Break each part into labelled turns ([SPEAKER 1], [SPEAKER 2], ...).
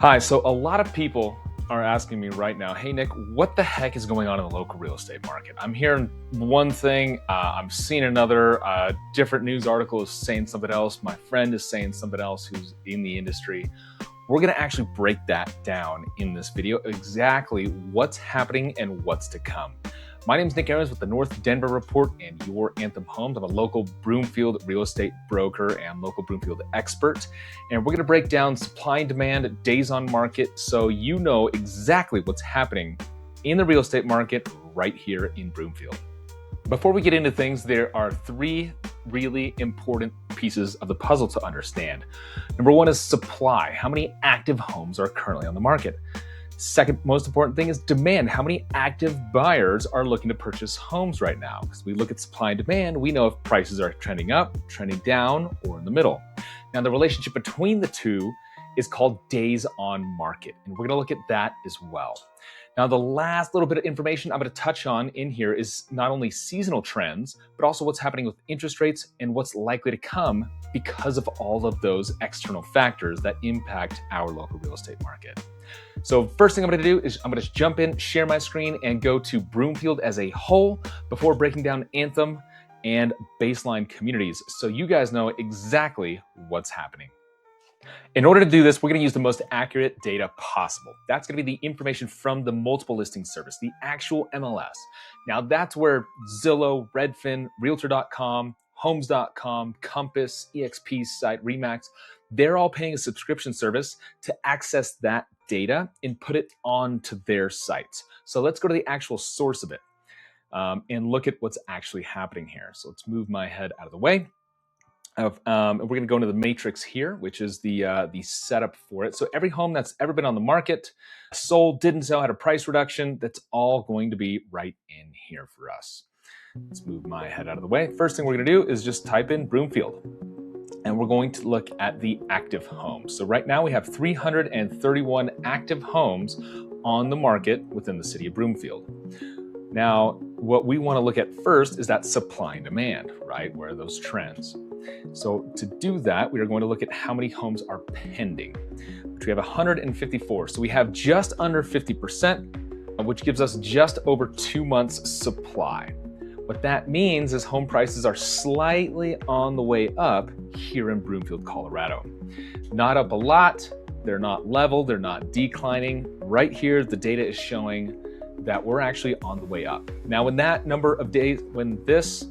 [SPEAKER 1] Hi, so a lot of people are asking me right now, hey Nick, what the heck is going on in the local real estate market? I'm hearing one thing, I'm seeing another, different news article is saying something else, my friend is saying something else who's in the industry. We're gonna actually break that down in this video, exactly what's happening and what's to come. My name is Nick Aarons with the North Denver Report and your Anthem Homes. I'm a local Broomfield real estate broker and local Broomfield expert. And we're gonna break down supply and demand, days on market, so you know exactly what's happening in the real estate market right here in Broomfield. Before we get into things, there are three really important pieces of the puzzle to understand. Number one is supply. How many active homes are currently on the market? Second most important thing is demand. How many active buyers are looking to purchase homes right now? Because we look at supply and demand, we know if prices are trending up, trending down, or in the middle. Now the relationship between the two is called days on market, and we're gonna look at that as well. Now the last little bit of information I'm gonna touch on in here is not only seasonal trends, but also what's happening with interest rates and what's likely to come because of all of those external factors that impact our local real estate market. So first thing I'm gonna do is I'm gonna jump in, share my screen, and go to Broomfield as a whole before breaking down Anthem and baseline communities so you guys know exactly what's happening. In order to do this, we're gonna use the most accurate data possible. That's gonna be the information from the multiple listing service, the actual MLS. Now that's where Zillow, Redfin, Realtor.com, Homes.com, Compass, EXP site, Remax, they're all paying a subscription service to access that data and put it onto their sites. So let's go to the actual source of it and look at what's actually happening here. So let's move my head out of the way. We're going to go into the matrix here, which is the setup for it. So every home that's ever been on the market, sold, didn't sell, had a price reduction, that's all going to be right in here for us. Let's move my head out of the way. First thing we're going to do is just type in Broomfield. And we're going to look at the active homes. So right now we have 331 active homes on the market within the city of Broomfield. Now, what we want to look at first is that supply and demand, right? Where are those trends? So to do that, we are going to look at how many homes are pending, which we have 154. So we have just under 50%, which gives us just over 2 months supply. What that means is home prices are slightly on the way up here in Broomfield, Colorado. Not up a lot, they're not level, they're not declining. Right here, the data is showing that we're actually on the way up. Now, when that number of days, when this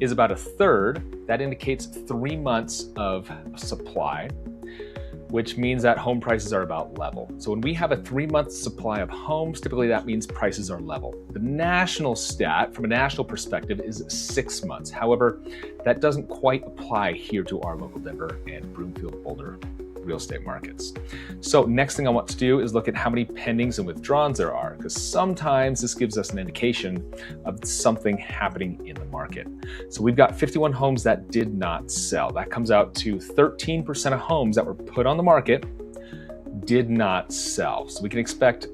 [SPEAKER 1] is about a third, that indicates 3 months of supply, which means that home prices are about level. So when we have a 3-month supply of homes, typically that means prices are level. The national stat, from a national perspective, is 6 months. However, that doesn't quite apply here to our local Denver and Broomfield, Boulder real estate markets. So next thing I want to do is look at how many pendings and withdrawals there are, because sometimes this gives us an indication of something happening in the market. So we've got 51 homes that did not sell. That comes out to 13% of homes that were put on the market did not sell. So we can expect,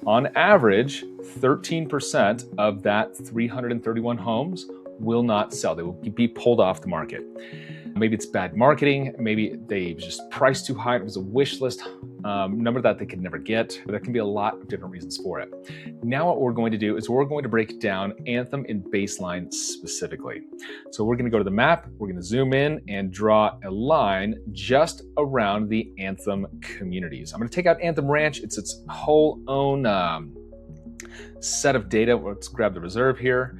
[SPEAKER 1] on average, 13% of that 331 homes will not sell. They will be pulled off the market. Maybe it's bad marketing, maybe they just priced too high, it was a wish list number that they could never get. There can be a lot of different reasons for it. Now what we're going to do is we're going to break down Anthem and baseline specifically. So we're going to go to the map, we're going to zoom in and draw a line just around the Anthem communities. I'm going to take out Anthem Ranch, it's its whole own set of data. Let's grab the reserve here.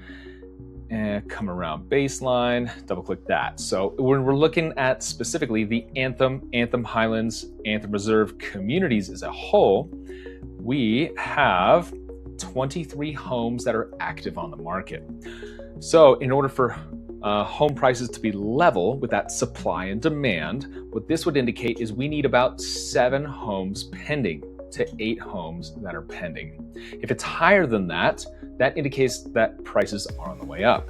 [SPEAKER 1] And come around baseline, double click that. So when we're looking at specifically the Anthem, Anthem Highlands, Anthem Reserve communities as a whole, we have 23 homes that are active on the market. So in order for home prices to be level with that supply and demand, what this would indicate is we need about 7 homes pending to 8 homes that are pending. If it's higher than that, that indicates that prices are on the way up.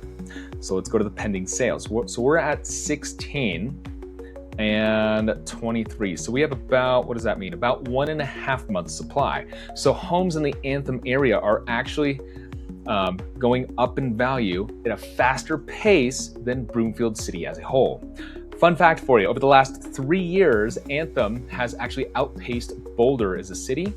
[SPEAKER 1] So let's go to the pending sales. So we're at 16 and 23. So we have about, what does that mean? About 1.5 months supply. So homes in the Anthem area are actually going up in value at a faster pace than Broomfield City as a whole. Fun fact for you, over the last 3 years, Anthem has actually outpaced Boulder as a city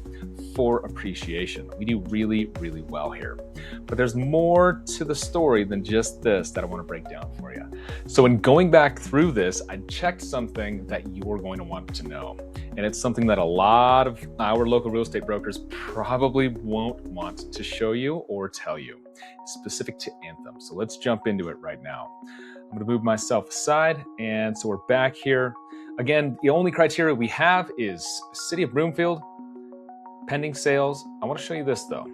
[SPEAKER 1] for appreciation. We do really, really well here. But there's more to the story than just this that I want to break down for you. So in going back through this, I checked something that you're going to want to know. And it's something that a lot of our local real estate brokers probably won't want to show you or tell you. It's specific to Anthem. So let's jump into it right now. I'm going to move myself aside, and so we're back here. Again, the only criteria we have is City of Broomfield, pending sales. I want to show you this though.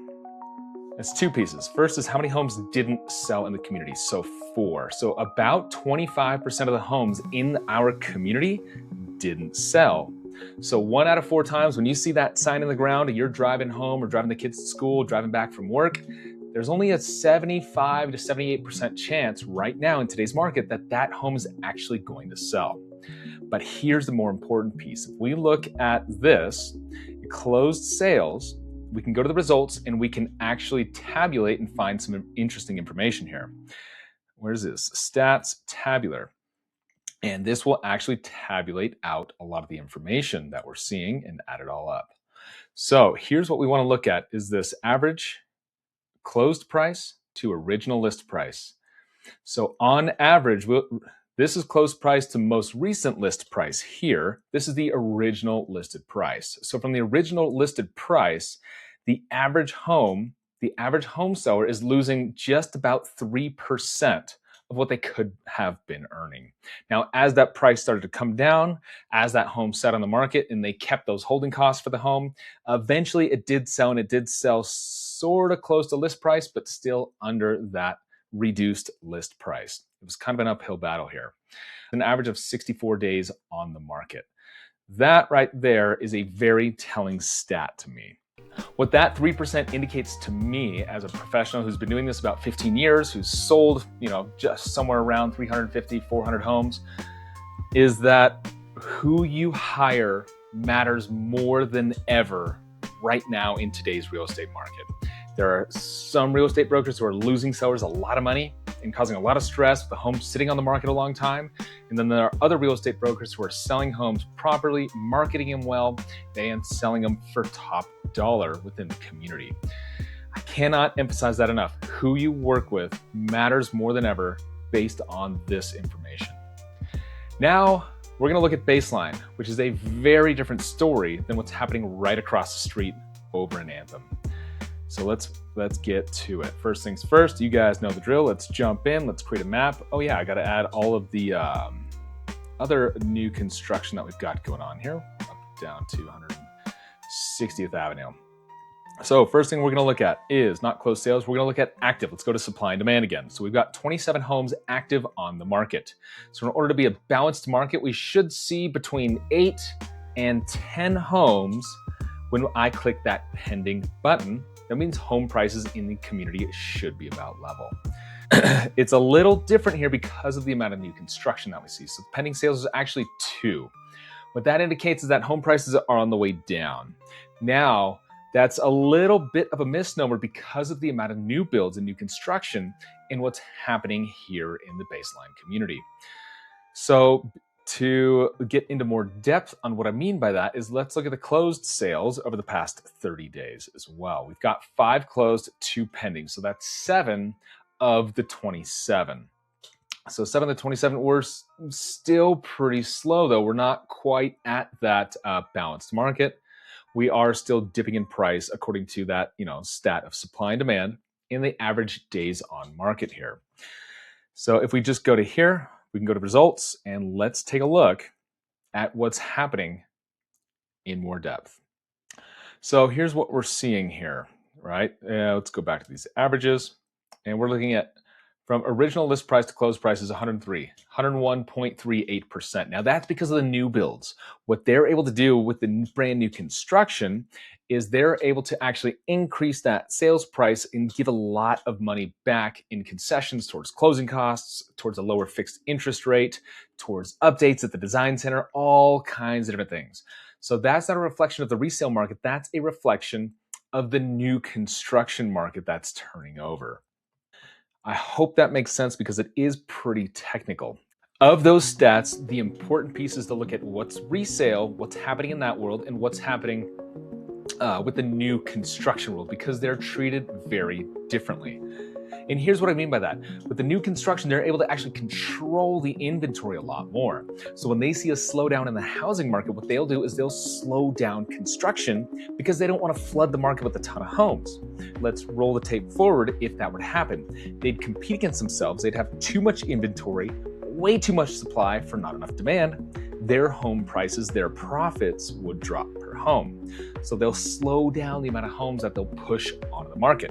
[SPEAKER 1] It's 2 pieces. First is how many homes didn't sell in the community. So 4. So about 25% of the homes in our community didn't sell. So 1 out of 4 times when you see that sign in the ground and you're driving home or driving the kids to school, driving back from work, there's only a 75 to 78% chance right now in today's market that that home is actually going to sell. But here's the more important piece. If we look at this, closed sales, we can go to the results and we can actually tabulate and find some interesting information here. Where's this? Stats, tabular. And this will actually tabulate out a lot of the information that we're seeing and add it all up. So here's what we want to look at is this average closed price to original list price. So on average, this is closed price to most recent list price here. This is the original listed price. So from the original listed price, the average home seller is losing just about 3% of what they could have been earning. Now, as that price started to come down, as that home sat on the market and they kept those holding costs for the home, eventually it did sell, and it did sell sort of close to list price, but still under that reduced list price. It was kind of an uphill battle here. An average of 64 days on the market. That right there is a very telling stat to me. What that 3% indicates to me as a professional who's been doing this about 15 years, who's sold, just somewhere around 350, 400 homes, is that who you hire matters more than ever right now in today's real estate market. There are some real estate brokers who are losing sellers a lot of money and causing a lot of stress with the home sitting on the market a long time. And then there are other real estate brokers who are selling homes properly, marketing them well, and selling them for top dollar within the community. I cannot emphasize that enough. Who you work with matters more than ever based on this information. Now, we're going to look at baseline, which is a very different story than what's happening right across the street over in Anthem. So let's get to it. First things first, you guys know the drill. Let's jump in. Let's create a map. Oh yeah, I got to add all of the other new construction that we've got going on here, up down to 160th Avenue. So first thing we're going to look at is not closed sales. We're going to look at active. Let's go to supply and demand again. So we've got 27 homes active on the market. So in order to be a balanced market, we should see between 8 and 10 homes when I click that pending button. That means home prices in the community should be about level. It's a little different here because of the amount of new construction that we see. So pending sales is actually 2. What that indicates is that home prices are on the way down. Now, that's a little bit of a misnomer because of the amount of new builds and new construction and what's happening here in the baseline community. So to get into more depth on what I mean by that is let's look at the closed sales over the past 30 days as well. We've got 5 closed, 2 pending. So that's 7 of the 27. So 7 of the 27, we're still pretty slow though. We're not quite at that balanced market. We are still dipping in price according to that, stat of supply and demand in the average days on market here. So if we just go to here, we can go to results and let's take a look at what's happening in more depth. So here's what we're seeing here, right? Let's go back to these averages and we're looking at from original list price to closed price is 101.38%. Now that's because of the new builds. What they're able to do with the brand new construction is they're able to actually increase that sales price and give a lot of money back in concessions towards closing costs, towards a lower fixed interest rate, towards updates at the design center, all kinds of different things. So that's not a reflection of the resale market. That's a reflection of the new construction market that's turning over. I hope that makes sense because it is pretty technical. Of those stats, the important piece is to look at what's resale, what's happening in that world, and what's happening with the new construction world, because they're treated very differently. And here's what I mean by that. With the new construction, they're able to actually control the inventory a lot more. So when they see a slowdown in the housing market, what they'll do is they'll slow down construction because they don't want to flood the market with a ton of homes. Let's roll the tape forward. If that were to happen, they'd compete against themselves. They'd have too much inventory, way too much supply for not enough demand. Their home prices, their profits would drop per home. So they'll slow down the amount of homes that they'll push onto the market.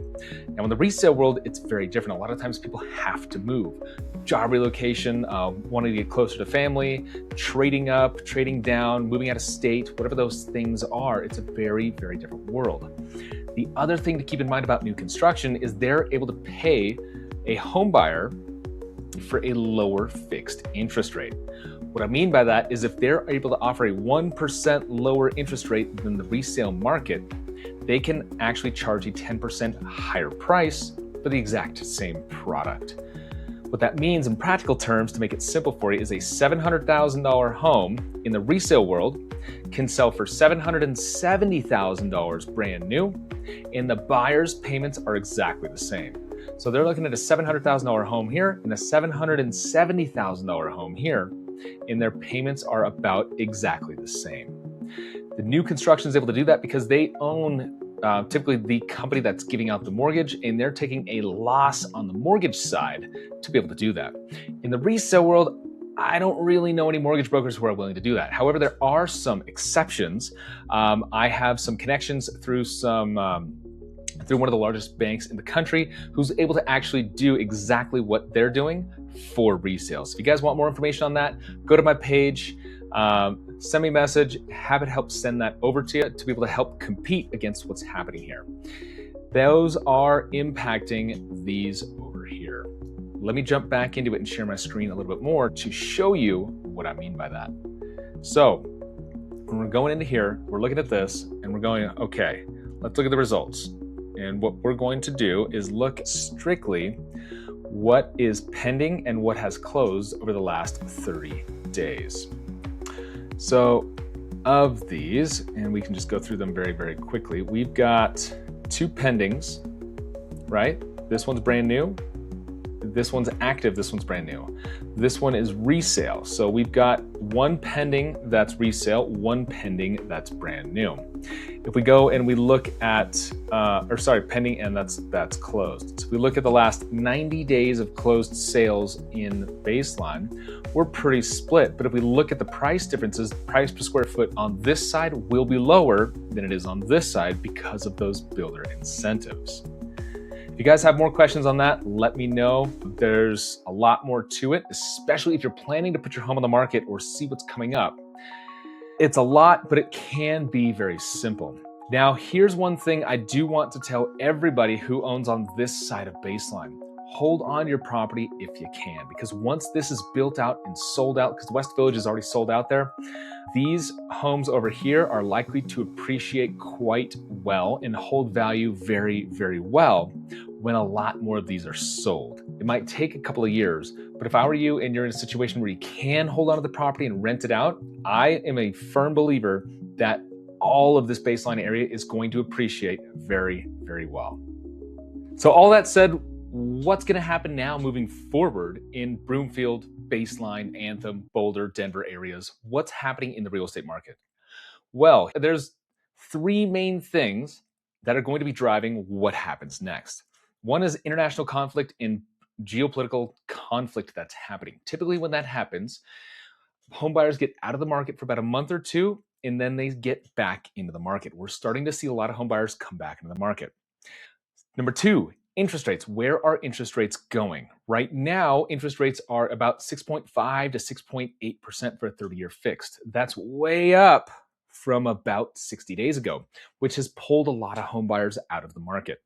[SPEAKER 1] Now in the resale world, it's very different. A lot of times people have to move. Job relocation, wanting to get closer to family, trading up, trading down, moving out of state, whatever those things are, it's a very, very different world. The other thing to keep in mind about new construction is they're able to pay a home buyer for a lower fixed interest rate. What I mean by that is if they're able to offer a 1% lower interest rate than the resale market, they can actually charge a 10% higher price for the exact same product. What that means in practical terms, to make it simple for you, is a $700,000 home in the resale world can sell for $770,000 brand new, and the buyer's payments are exactly the same. So they're looking at a $700,000 home here and a $770,000 home here, and their payments are about exactly the same. The new construction is able to do that because they own typically the company that's giving out the mortgage, and they're taking a loss on the mortgage side to be able to do that. In the resale world, I don't really know any mortgage brokers who are willing to do that. However, there are some exceptions. I have some connections through through one of the largest banks in the country who's able to actually do exactly what they're doing for resale. So if you guys want more information on that, go to my page, send me a message, have it help send that over to you to be able to help compete against what's happening here. Those are impacting these over here. Let me jump back into it and share my screen a little bit more to show you what I mean by that. So when we're going into here, we're looking at this and we're going, okay, let's look at the results. And what we're going to do is look strictly what is pending and what has closed over the last 30 days. So of these, and we can just go through them very, very quickly. We've got 2 pendings, right? This one's brand new. This one's active, this one's brand new. This one is resale. So we've got 1 pending that's resale, 1 pending that's brand new. If we go and we look at, pending and that's closed. So if we look at the last 90 days of closed sales in baseline, we're pretty split. But if we look at the price differences, price per square foot on this side will be lower than it is on this side because of those builder incentives. If you guys have more questions on that, let me know. There's a lot more to it, especially if you're planning to put your home on the market or see what's coming up. It's a lot, but it can be very simple. Now, here's one thing I do want to tell everybody who owns on this side of baseline. Hold on to your property if you can, because once this is built out and sold out, because West Village is already sold out there, these homes over here are likely to appreciate quite well and hold value very, very well when a lot more of these are sold. It might take a couple of years, but if I were you and you're in a situation where you can hold on to the property and rent it out, I am a firm believer that all of this baseline area is going to appreciate very, very well. So all that said, what's going to happen now moving forward in Broomfield, Baseline, Anthem, Boulder, Denver areas? What's happening in the real estate market? Well, there's 3 main things that are going to be driving what happens next. One is international conflict and geopolitical conflict that's happening. Typically when that happens, home buyers get out of the market for about a month or 2, and then they get back into the market. We're starting to see a lot of home buyers come back into the market. Number 2, interest rates. Where are interest rates going? Right now, interest rates are about 6.5 to 6.8% for a 30-year fixed. That's way up from about 60 days ago, which has pulled a lot of home buyers out of the market.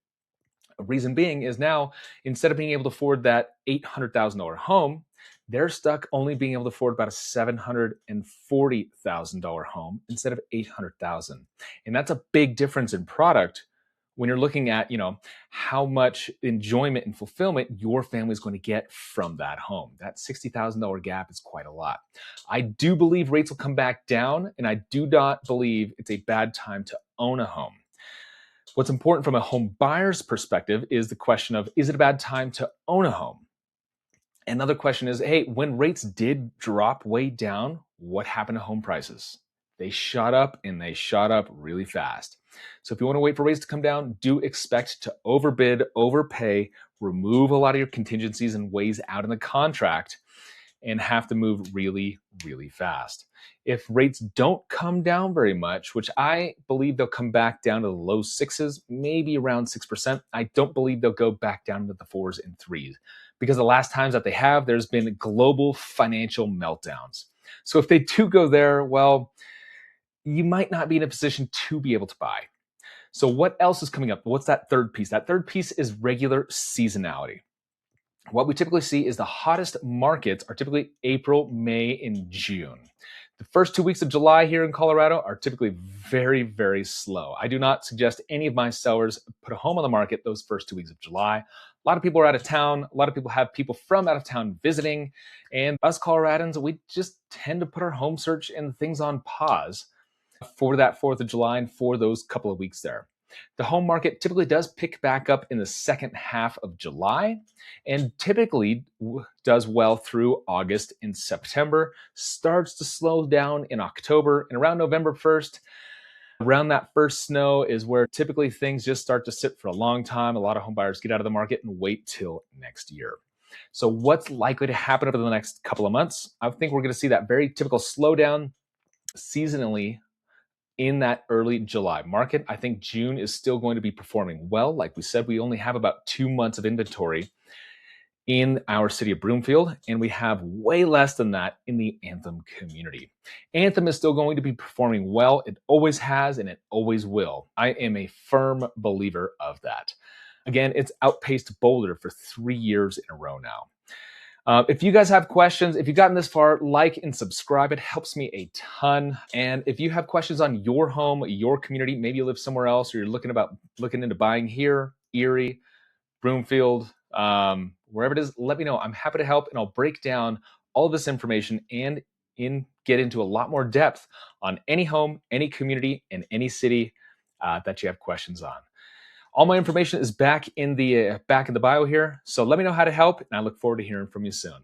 [SPEAKER 1] A reason being is now, instead of being able to afford that $800,000 home, they're stuck only being able to afford about a $740,000 home instead of $800,000. And that's a big difference in product when you're looking at, how much enjoyment and fulfillment your family is going to get from that home. That $60,000 gap is quite a lot. I do believe rates will come back down, and I do not believe it's a bad time to own a home. What's important from a home buyer's perspective is the question of, is it a bad time to own a home? Another question is, hey, when rates did drop way down, what happened to home prices? They shot up, and they shot up really fast. So if you want to wait for rates to come down, do expect to overbid, overpay, remove a lot of your contingencies and ways out in the contract, and have to move really, really fast. If rates don't come down very much, which I believe they'll come back down to the low sixes, maybe around 6%, I don't believe they'll go back down to the 4s and 3s, because the last times that they have, there's been global financial meltdowns. So if they do go there, well, you might not be in a position to be able to buy. So what else is coming up? What's that third piece? That third piece is regular seasonality. What we typically see is the hottest markets are typically April, May, and June. The first 2 weeks of July here in Colorado are typically very, very slow. I do not suggest any of my sellers put a home on the market those first 2 weeks of July. A lot of people are out of town. A lot of people have people from out of town visiting. And us Coloradans, we just tend to put our home search and things on pause for that 4th of July and for those couple of weeks there. The home market typically does pick back up in the second half of July and typically does well through August and September, starts to slow down in October, and around November 1st, around that first snow is where typically things just start to sit for a long time. A lot of home buyers get out of the market and wait till next year. So what's likely to happen over the next couple of months? I think we're going to see that very typical slowdown seasonally in that early July market. I think June is still going to be performing well. Like we said, we only have about 2 months of inventory in our city of Broomfield, and we have way less than that in the Anthem community. Anthem is still going to be performing well. It always has, and it always will. I am a firm believer of that. Again, it's outpaced Boulder for 3 years in a row now. If you guys have questions, if you've gotten this far, like and subscribe. It helps me a ton. And if you have questions on your home, your community, maybe you live somewhere else, or you're looking into buying here, Erie, Broomfield, wherever it is, let me know. I'm happy to help, and I'll break down all of this information and get into a lot more depth on any home, any community, and any city that you have questions on. All my information is back in the bio here. So let me know how to help, and I look forward to hearing from you soon.